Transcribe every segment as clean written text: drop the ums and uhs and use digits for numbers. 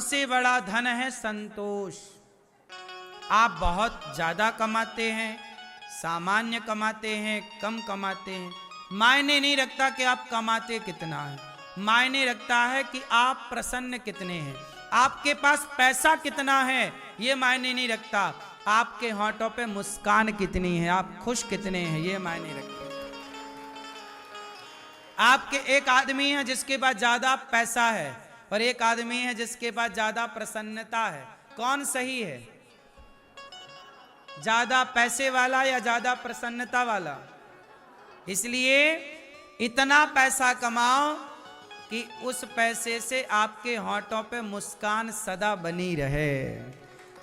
सबसे बड़ा धन है संतोष। आप बहुत ज्यादा कमाते हैं, सामान्य कमाते हैं, कम कमाते हैं, मायने नहीं रखता कि आप कमाते कितना है, मायने रखता है कि आप प्रसन्न कितने हैं। आपके पास पैसा कितना है ये मायने नहीं रखता, आपके होंठों पे मुस्कान कितनी है, आप खुश कितने हैं ये मायने रखते हैं। आपके एक आदमी है जिसके पास ज्यादा पैसा है और एक आदमी है जिसके पास ज्यादा प्रसन्नता है, कौन सही है? ज्यादा पैसे वाला या ज्यादा प्रसन्नता वाला? इसलिए इतना पैसा कमाओ कि उस पैसे से आपके होंठों पे मुस्कान सदा बनी रहे।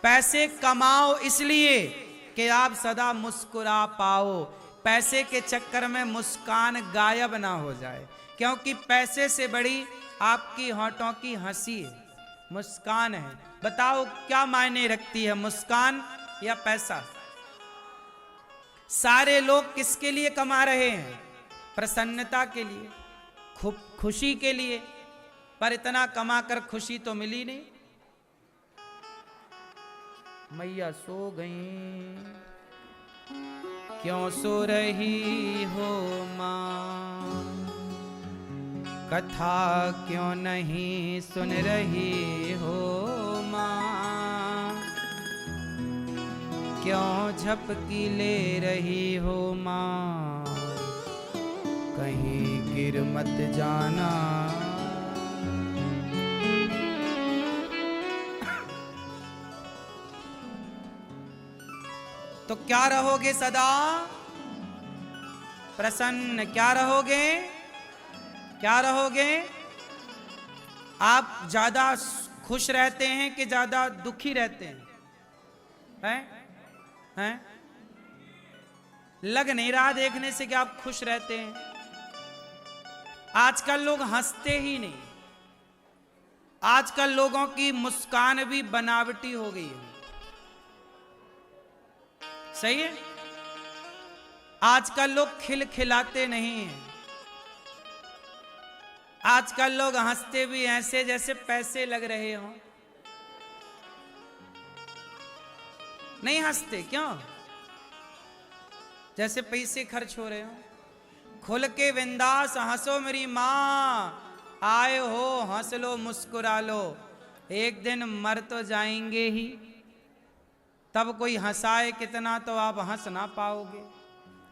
पैसे कमाओ इसलिए कि आप सदा मुस्कुरा पाओ, पैसे के चक्कर में मुस्कान गायब ना हो जाए, क्योंकि पैसे से बड़ी आपकी होंठों की हंसी है, मुस्कान है। बताओ क्या मायने रखती है, मुस्कान या पैसा? सारे लोग किसके लिए कमा रहे हैं? प्रसन्नता के लिए, खुशी के लिए, पर इतना कमाकर खुशी तो मिली नहीं। मैया सो गई, क्यों सो रही हो मां, कथा क्यों नहीं सुन रही हो मां, क्यों झपकी ले रही हो मां, कहीं गिर मत जाना। तो क्या रहोगे सदा प्रसन्न? क्या रहोगे? क्या रहोगे? आप ज्यादा खुश रहते हैं कि ज्यादा दुखी रहते हैं? हैं? लग नहीं रहा देखने से कि आप खुश रहते हैं। आजकल लोग हंसते ही नहीं, आजकल लोगों की मुस्कान भी बनावटी हो गई है। सही है? आजकल लोग खिलखिलाते नहीं हैं, आजकल लोग हंसते भी ऐसे जैसे पैसे लग रहे हों। नहीं हंसते क्यों? जैसे पैसे खर्च हो रहे हो। खुल के बिंदास हंसो मेरी मां, आए हो हंस लो मुस्कुरा लो, एक दिन मर तो जाएंगे ही, तब कोई हंसाए कितना तो आप हंस ना पाओगे।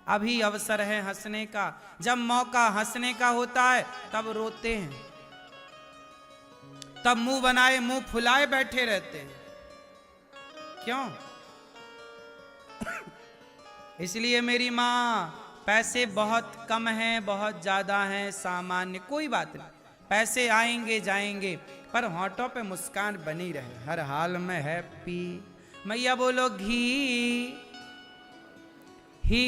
अभी अवसर है हंसने का, जब मौका हंसने का होता है तब रोते हैं, तब मुंह बनाए मुंह फुलाए बैठे रहते हैं। क्यों? इसलिए मेरी मां, पैसे बहुत कम हैं, बहुत ज्यादा हैं, सामान्य कोई बात नहीं, पैसे आएंगे जाएंगे, पर होंठों पे मुस्कान बनी रहे, हर हाल में हैप्पी। मैया बोलो घी ही।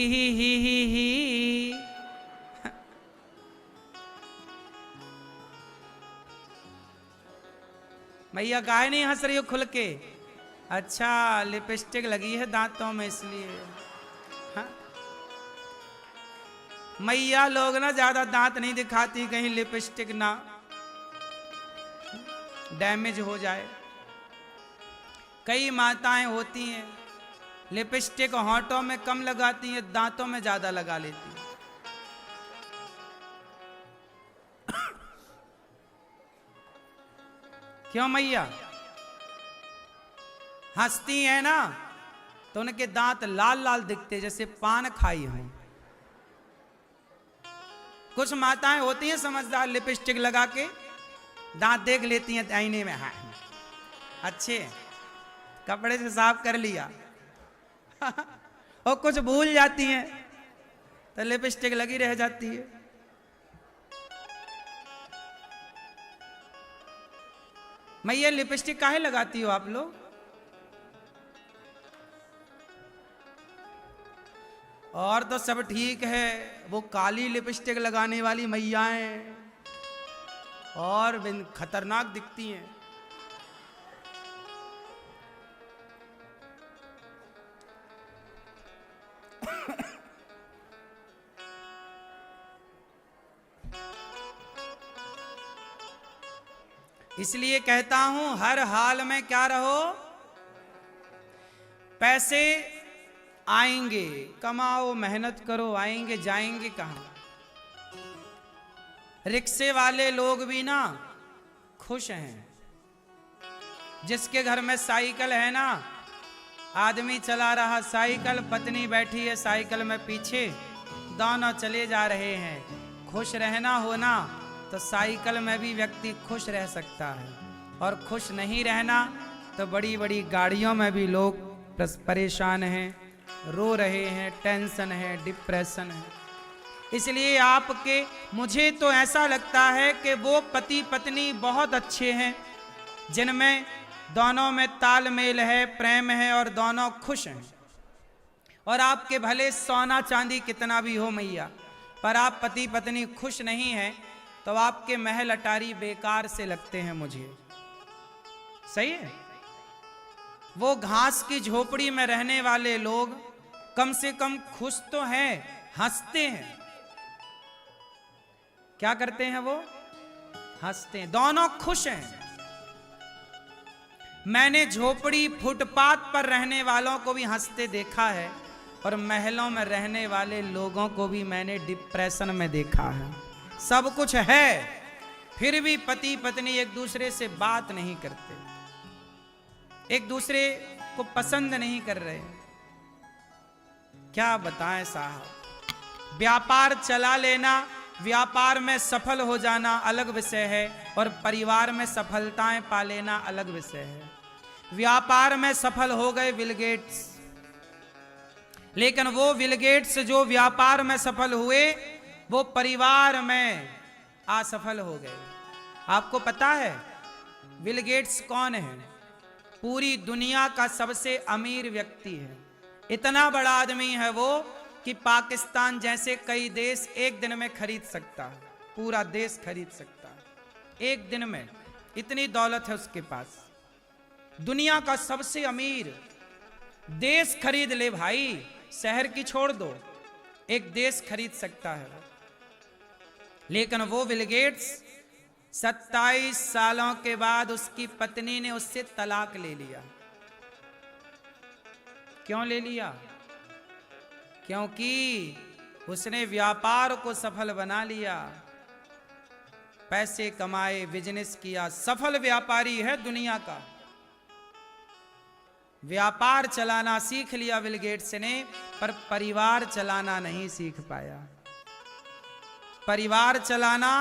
मैया काहे नहीं हंस रही हो खुल के? अच्छा लिपस्टिक लगी है दांतों में इसलिए। हाँ? मैया लोग ना ज्यादा दांत नहीं दिखाती, कहीं लिपस्टिक ना डैमेज हो जाए। कई माताएं होती हैं लिपस्टिक होंठों में कम लगाती हैं, दांतों में ज्यादा लगा लेती हैं। क्यों मैया? हंसती है ना तो उनके दांत लाल लाल दिखते जैसे पान खाई हो। कुछ माताएं होती हैं समझदार, लिपस्टिक लगा के दांत देख लेती हैं आईने में, हाँ अच्छे कपड़े से साफ कर लिया और कुछ भूल जाती हैं तो लिपस्टिक लगी रह जाती है। मैया लिपस्टिक काहे लगाती हो आप लोग? और तो सब ठीक है, वो काली लिपस्टिक लगाने वाली मैयाएं और खतरनाक दिखती हैं। इसलिए कहता हूं हर हाल में क्या रहो, पैसे आएंगे, कमाओ, मेहनत करो, आएंगे, जाएंगे कहां। रिक्शे वाले लोग भी ना खुश हैं। जिसके घर में साइकिल है ना, आदमी चला रहा साइकिल, पत्नी बैठी है साइकिल में पीछे, दोनों चले जा रहे हैं। खुश रहना हो ना तो साइकिल में भी व्यक्ति खुश रह सकता है, और खुश नहीं रहना तो बड़ी बड़ी गाड़ियों में भी लोग परेशान हैं, रो रहे हैं, टेंशन है, डिप्रेशन है। इसलिए आपके, मुझे तो ऐसा लगता है कि वो पति पत्नी बहुत अच्छे हैं जिनमें दोनों में तालमेल है, प्रेम है और दोनों खुश हैं। और आपके भले सोना चांदी कितना भी हो मैया, पर आप पति पत्नी खुश नहीं हैं तो आपके महल अटारी बेकार से लगते हैं मुझे। सही है? वो घास की झोपड़ी में रहने वाले लोग कम से कम खुश तो हैं, हंसते हैं। क्या करते हैं वो? हंसते हैं, दोनों खुश हैं। मैंने झोपड़ी फुटपाथ पर रहने वालों को भी हंसते देखा है, और महलों में रहने वाले लोगों को भी मैंने डिप्रेशन में देखा है। सब कुछ है, फिर भी पति पत्नी एक दूसरे से बात नहीं करते, एक दूसरे को पसंद नहीं कर रहे। क्या बताएं साहब। व्यापार चला लेना, व्यापार में सफल हो जाना अलग विषय है, और परिवार में सफलताएं पा लेना अलग विषय है। व्यापार में सफल हो गए बिल गेट्स, लेकिन वो बिल गेट्स जो व्यापार में सफल हुए वो परिवार में असफल हो गए। आपको पता है बिल गेट्स कौन है? पूरी दुनिया का सबसे अमीर व्यक्ति है। इतना बड़ा आदमी है वो कि पाकिस्तान जैसे कई देश एक दिन में खरीद सकता है, पूरा देश खरीद सकता है एक दिन में, इतनी दौलत है उसके पास। दुनिया का सबसे अमीर, देश खरीद ले भाई, शहर की छोड़ दो, एक देश खरीद सकता है वो। लेकिन वो बिल गेट्स 27 सालों के बाद उसकी पत्नी ने उससे तलाक ले लिया। क्यों ले लिया? क्योंकि उसने व्यापार को सफल बना लिया, पैसे कमाए, बिजनेस किया, सफल व्यापारी है दुनिया का। व्यापार चलाना सीख लिया बिल गेट्स ने, पर परिवार चलाना नहीं सीख पाया। परिवार चलाना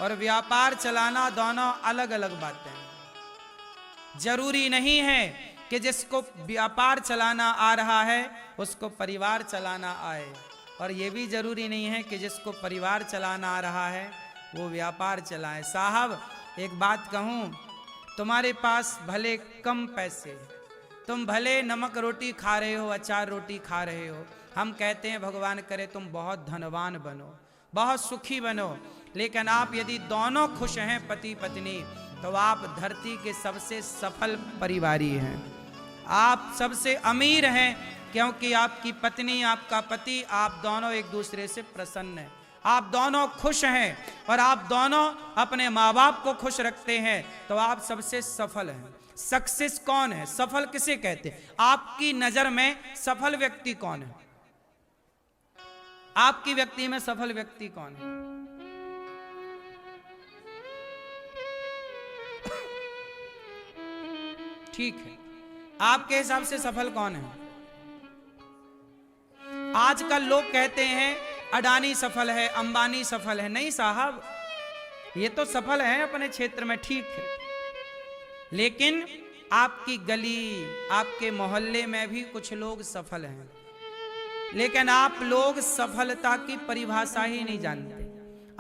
और व्यापार चलाना दोनों अलग अलग बातें हैं। जरूरी नहीं है कि जिसको व्यापार चलाना आ रहा है उसको परिवार चलाना आए, और यह भी जरूरी नहीं है कि जिसको परिवार चलाना आ रहा है वो व्यापार चलाए। साहब एक बात कहूं, तुम्हारे पास भले कम पैसे, तुम भले नमक रोटी खा रहे हो, अचार रोटी खा रहे हो, हम कहते हैं भगवान करे तुम बहुत धनवान बनो, बहुत सुखी बनो, लेकिन आप यदि दोनों खुश हैं पति पत्नी तो आप धरती के सबसे सफल परिवारी हैं। आप सबसे अमीर हैं क्योंकि आपकी पत्नी, आपका पति, आप दोनों एक दूसरे से प्रसन्न हैं, आप दोनों खुश हैं और आप दोनों अपने माँ बाप को खुश रखते हैं, तो आप सबसे सफल हैं। सक्सेस कौन है? सफल किसे कहते हैं? आपकी नजर में सफल व्यक्ति कौन है? आपकी व्यक्ति में सफल व्यक्ति कौन है? ठीक है, आपके हिसाब से सफल कौन है? आजकल लोग कहते हैं अडानी सफल है, अंबानी सफल है। नहीं साहब, ये तो सफल है अपने क्षेत्र में, ठीक है, लेकिन आपकी गली, आपके मोहल्ले में भी कुछ लोग सफल हैं, लेकिन आप लोग सफलता की परिभाषा ही नहीं जानते।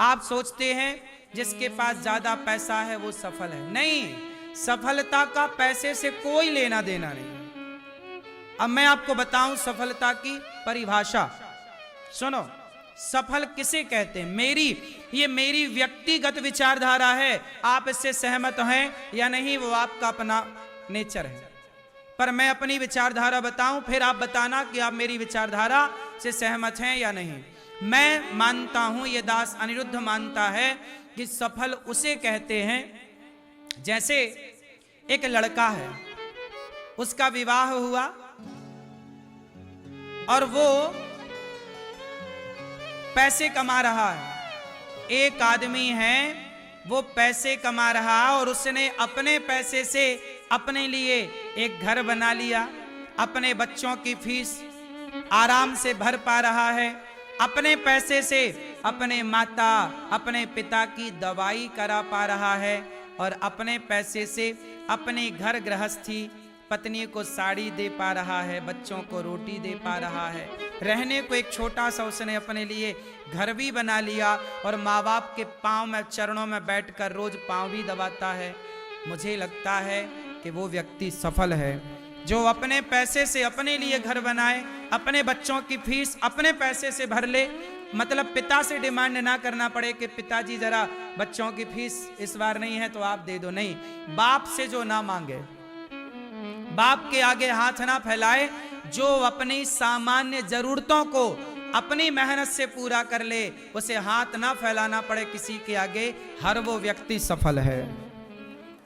आप सोचते हैं जिसके पास ज्यादा पैसा है वो सफल है। नहीं, सफलता का पैसे से कोई लेना देना नहीं। अब मैं आपको बताऊं सफलता की परिभाषा। सुनो, सफल किसे कहते हैं? ये मेरी व्यक्तिगत विचारधारा है, आप इससे सहमत हैं या नहीं वो आपका अपना नेचर है, पर मैं अपनी विचारधारा बताऊं, फिर आप बताना कि आप मेरी विचारधारा से सहमत हैं या नहीं। मैं मानता हूं, ये दास अनिरुद्ध मानता है कि सफल उसे कहते हैं जैसे एक लड़का है, उसका विवाह हुआ और वो पैसे कमा रहा है। एक आदमी है, वो पैसे कमा रहा और उसने अपने पैसे से अपने लिए एक घर बना लिया, अपने बच्चों की फीस आराम से भर पा रहा है, अपने पैसे से अपने माता अपने पिता की दवाई करा पा रहा है, और अपने पैसे से अपने घर गृहस्थी पत्नी को साड़ी दे पा रहा है, बच्चों को रोटी दे पा रहा है, रहने को एक छोटा सा उसने अपने लिए घर भी बना लिया, और माँ बाप के पाँव में चरणों में बैठकर रोज पाँव भी दबाता है। मुझे लगता है कि वो व्यक्ति सफल है जो अपने पैसे से अपने लिए घर बनाए, अपने बच्चों की फीस अपने पैसे से भर ले, मतलब पिता से डिमांड ना करना पड़े कि पिताजी जरा बच्चों की फीस इस बार नहीं है तो आप दे दो, नहीं, बाप से जो ना मांगे, बाप के आगे हाथ ना फैलाए, जो अपनी सामान्य जरूरतों को अपनी मेहनत से पूरा कर ले, उसे हाथ ना फैलाना पड़े किसी के आगे, हर वो व्यक्ति सफल है।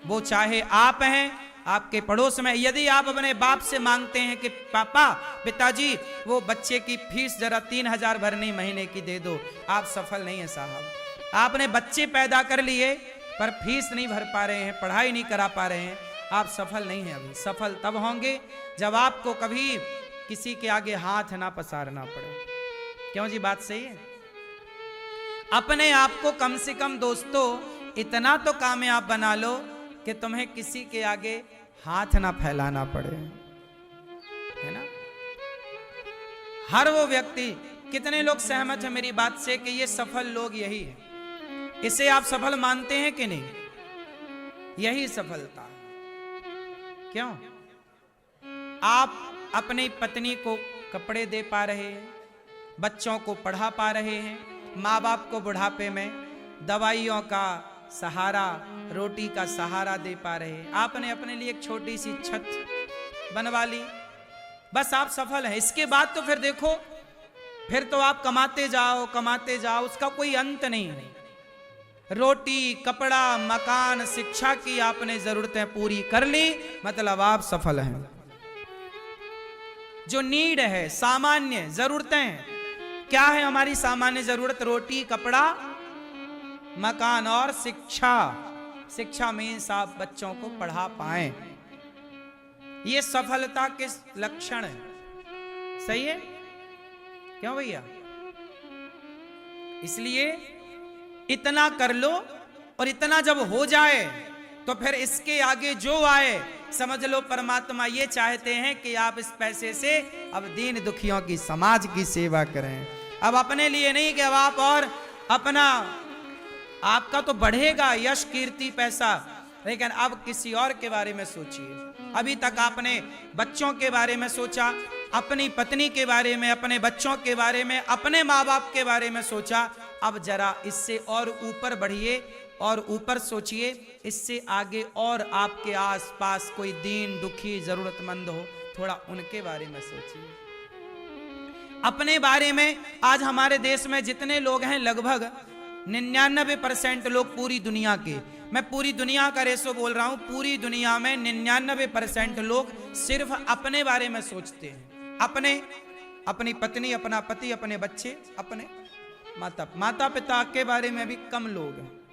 वो चाहे आप हैं, आपके पड़ोस में, यदि आप अपने बाप से मांगते हैं कि पापा पिताजी वो बच्चे की फीस जरा 3,000 भरनी महीने की दे दो, आप सफल नहीं है साहब। आपने बच्चे पैदा कर लिए पर फीस नहीं भर पा रहे हैं, पढ़ाई नहीं करा पा रहे हैं, आप सफल नहीं हैं अभी। सफल तब होंगे जब आपको कभी किसी के आगे हाथ ना पसारना पड़े। क्यों जी, बात सही है? अपने आप को कम से कम दोस्तों इतना तो कामयाब बना लो कि तुम्हें किसी के आगे हाथ ना फैलाना पड़े, है ना। हर वो व्यक्ति, कितने लोग सहमत हैं मेरी बात से कि ये सफल लोग यही है? इसे आप सफल मानते हैं कि नहीं? यही सफलता है। क्यों? आप अपनी पत्नी को कपड़े दे पा रहे हैं, बच्चों को पढ़ा पा रहे हैं, माँ बाप को बुढ़ापे में दवाइयों का सहारा, रोटी का सहारा दे पा रहे हैं, आपने अपने लिए एक छोटी सी छत बनवा ली, बस आप सफल हैं। इसके बाद तो फिर देखो, फिर तो आप कमाते जाओ, उसका कोई अंत नहीं है। रोटी, कपड़ा, मकान, शिक्षा की आपने जरूरतें पूरी कर ली, मतलब आप सफल हैं। जो नीड है, सामान्य जरूरतें, क्या है हमारी सामान्य जरूरत? रोटी, कपड़ा, मकान और शिक्षा। शिक्षा मीन्स आप बच्चों को पढ़ा पाएं। ये सफलता के लक्षण है। सही है? क्यों भैया? इसलिए इतना कर लो, और इतना जब हो जाए तो फिर इसके आगे जो आए समझ लो परमात्मा ये चाहते हैं कि आप इस पैसे से अब दीन दुखियों की, समाज की सेवा करें। अब अपने लिए नहीं कि अब आप और अपना, आपका तो बढ़ेगा यश, कीर्ति, पैसा, लेकिन अब किसी और के बारे में सोचिए। अभी तक आपने बच्चों के बारे में सोचा, अपनी पत्नी के बारे में, अपने बच्चों के बारे में, अपने माँ बाप के बारे में सोचा, अब जरा इससे और ऊपर बढ़िए और ऊपर सोचिए, इससे आगे और आपके आसपास कोई दीन दुखी जरूरतमंद हो, थोड़ा उनके बारे में सोचिए। अपने बारे में आज हमारे देश में जितने लोग हैं, लगभग 99% लोग पूरी दुनिया के, मैं पूरी दुनिया का रेशो बोल रहा हूं, पूरी दुनिया में 99% लोग सिर्फ अपने बारे में सोचते हैं। अपनी पत्नी, अपना पति, अपने बच्चे, अपने माता पिता के बारे में भी कम लोग हैं।